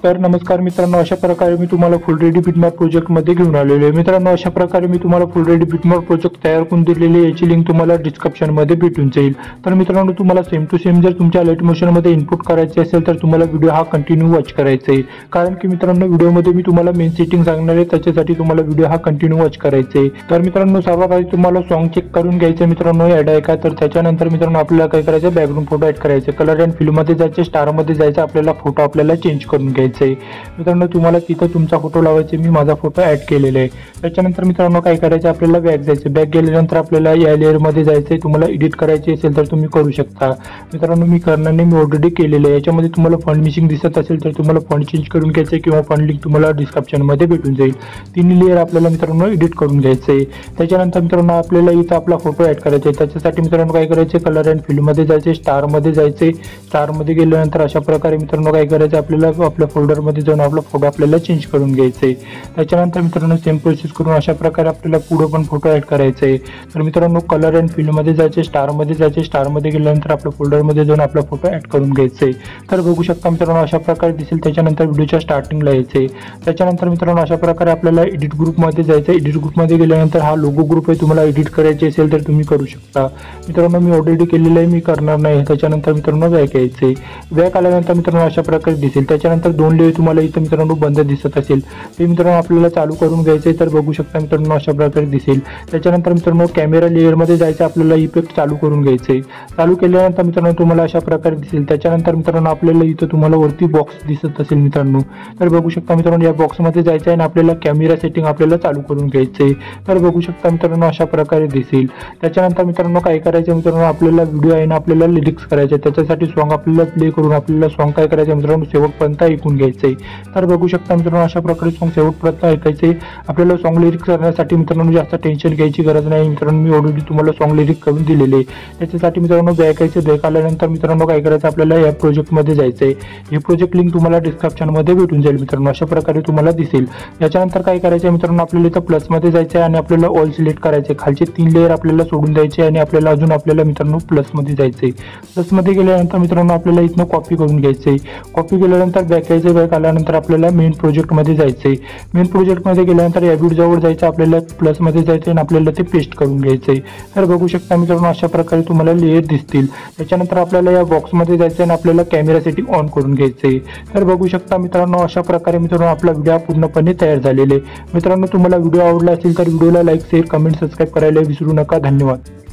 तर नमस्कार मित्रांनो, अशा प्रकारे मी तुम्हाला फुल रेडी बिटमॅप प्रोजेक्ट मध्ये घेऊन आलेलो आहे। मित्रांनो, अशा प्रकारे मी तुम्हाला फुल रेडी बिटमॅप प्रोजेक्ट तयार करून दिलेली याची लिंक तुम्हाला डिस्क्रिप्शन मध्ये भेटून जाईल। तर मित्रांनो, तुम्हाला सेम टू सेम जर तुमच्या लाईट मोशन मध्ये इनपुट करायचे असेल तर तुम्हाला व्हिडिओ हा कंटिन्यू वॉच करायचा आहे। कारण की मित्रांनो, व्हिडिओ मध्ये मी तुम्हाला मेन सेटिंग सांगणार आहे, त्याच्यासाठी तुम्हाला व्हिडिओ हा कंटिन्यू वॉच करायचा आहे। तर मित्रांनो, सर्वात आधी तुम्हाला सॉन्ग चेक करून घ्यायचं मित्रांनो, ॲड आहे का। तर त्याच्यानंतर मित्रांनो आपल्याला काय करायचं, बॅकग्राऊंड फोटो ॲड करायचे, कलर अँड फिल मध्ये जायचे, स्टार मध्ये जायचं, आपल्याला फोटो आपल्याला चेंज करून घ्यायचा आहे। मित्रांनो, तुम्हाला तिथं तुमचा फोटो लावायचे, मी माझा फोटो ॲड केलेला आहे। त्याच्यानंतर मित्रांनो काय करायचं, आपल्याला बॅक जायचं, बॅक गेल्यानंतर आपल्याला या लेअर मध्ये जायचं आहे। तुम्हाला एडिट करायची असेल तर तुम्ही करू शकता। मित्रांनो, मी करणार नाही, मी ऑलरेडी केलेलं आहे। याच्यामध्ये तुम्हाला फंड मिसिंग दिसत असेल तर तुम्हाला फंड चेंज करून घ्यायचं आहे किंवा फंड लिंक तुम्हाला डिस्क्रिप्शन मध्ये भेटून जाईल। तिन्ही लेअर आपल्याला मित्रांनो एडिट करून घ्यायचं आहे। त्याच्यानंतर मित्रांनो आपल्याला इथं आपला फोटो ॲड करायचा आहे। त्याच्यासाठी मित्रांनो काय करायचे, कलर अँड फिल मध्ये जायचे, स्टार मध्ये जायचे, स्टार मध्ये गेल्यानंतर अशा प्रकारे मित्रांनो काय करायचं, आपल्याला आपल्या फोल्डर मध्ये जाऊन आपला फोटो आपल्याला चेंज करून घ्यायचा आहे। त्याच्यानंतर मित्रांनो सेम प्रोसेस करून अशा प्रकारे आपल्याला पुढे पण फोटो ॲड करायचा आहे। तर मित्रांनो कलर अँड फिल मध्ये जायचे, स्टार मध्ये जायचे, स्टार मध्ये गेल्यानंतर आपल्या फोल्डर मध्ये जाऊन आपला फोटो ॲड करून घ्यायचा आहे। तर बघू शकता मित्रांनो अशा प्रकारे दिसेल। त्याच्यानंतर व्हिडिओच्या स्टार्टिंगला यायचे। त्याच्यानंतर मित्रांनो अशा प्रकारे आपल्याला एडिट ग्रुप मध्ये जायचं। एडिट ग्रुप मध्ये गेल्यानंतर हा लोगो ग्रुप आहे, तुम्हाला एडिट करायचे असेल तर तुम्ही करू शकता। मित्रांनो मी ऑलरेडी केलेलं आहे, मी करणार नाही। त्याच्यानंतर मित्रांनो बॅक यायचे, बॅक आल्यानंतर मित्रांनो अशा प्रकारे दिसेल। त्याच्यानंतर दोन लेयर तुम्हाला इथं मित्रांनो बंद दिसत असेल, ते मित्रांनो आपल्याला चालू करून घ्यायचे। तर बघू शकता मित्रांनो अशा प्रकारे दिसेल। त्याच्यानंतर मित्रांनो कॅमेरा लेयर मध्ये जायचं, आपल्याला इफेक्ट चालू करून घ्यायचे। चालू केल्यानंतर मित्रांनो तुम्हाला अशा प्रकारे दिसेल। त्याच्यानंतर मित्रांनो आपल्याला इथं तुम्हाला वरती बॉक्स दिसत असेल मित्रांनो, तर बघू शकता मित्रांनो या बॉक्स मध्ये जायचं आहे आणि आपल्याला कॅमेरा सेटिंग आपल्याला चालू करून घ्यायचे। तर बघू शकता मित्रांनो अशा प्रकारे दिसेल। त्याच्यानंतर मित्रांनो काय करायचं, मित्रांनो आपल्याला व्हिडिओ आहे ना आपल्याला लिरिक्स करायचे, त्याच्यासाठी सॉन्ग आपल्याला प्ले करून आपल्याला सॉन्ग काय करायचं मित्रांनो शेवटपर्यंत ऐकून घ्यायचंय। तर बघू शकता मित्रांनो अशा प्रकारे सॉन्ग शेवटपर्यंत ऐकायचे। आपल्याला सॉन्ग लिरिक्स करण्यासाठी मित्रांनो जास्त टेन्शन घ्यायची गरज नाही। मित्रांनो मी ऑलरेडी तुम्हाला सॉन्ग लिरिक्स करून दिलेले। त्याच्यासाठी मित्रांनो बॅक यायचे, बॅक आल्यानंतर मित्रांनो काय करायचं, आपल्याला या प्रोजेक्ट मध्ये जायचंय। हे प्रोजेक्ट लिंक तुम्हाला डिस्क्रिप्शन मध्ये भेटून जाईल मित्रांनो, अशा प्रकारे तुम्हाला दिसेल। याच्यानंतर काय करायचं मित्रांनो, आपल्याला इथं प्लस मध्ये जायचं आणि आपल्याला ऑल सिलेक्ट करायचे। खालचे 3 लेअर आपल्याला सोडून द्यायचे आणि आपल्याला अजून आपल्याला मित्रांनो प्लस मध्ये जायचंय। प्लस मध्ये गेल्यानंतर मित्रांनो आपल्याला इथनं कॉपी करून घ्यायचंय। कॉपी केल्यानंतर बॅक यायचं, बॅक आल्यानंतर आपल्याला मेन प्रोजेक्ट मध्ये जायचंय। मेन प्रोजेक्ट मध्ये गेल्यानंतर एडिट जवळ जायचं, आपल्याला प्लस मध्ये जायचं आणि आपल्याला ते पेस्ट करून घ्यायचंय। तर बघू शकता मित्रांनो अशा प्रकारे तुम्हाला लेयर दिसतील। त्याच्यानंतर आपल्याला या बॉक्स मध्ये जायचं आणि आपल्याला कॅमेरा सेटिंग ऑन करून घ्यायचंय। तर बघू शकता मित्रांनो अशा प्रकारे मित्रांनो आपला व्हिडिओ पूर्णपणे तयार झालेला आहे। मित्रांनो तुम्हाला व्हिडिओ आवडला असेल तर व्हिडिओला लाईक, शेअर, कमेंट, सबस्क्राईब करायला विसरू नका। धन्यवाद।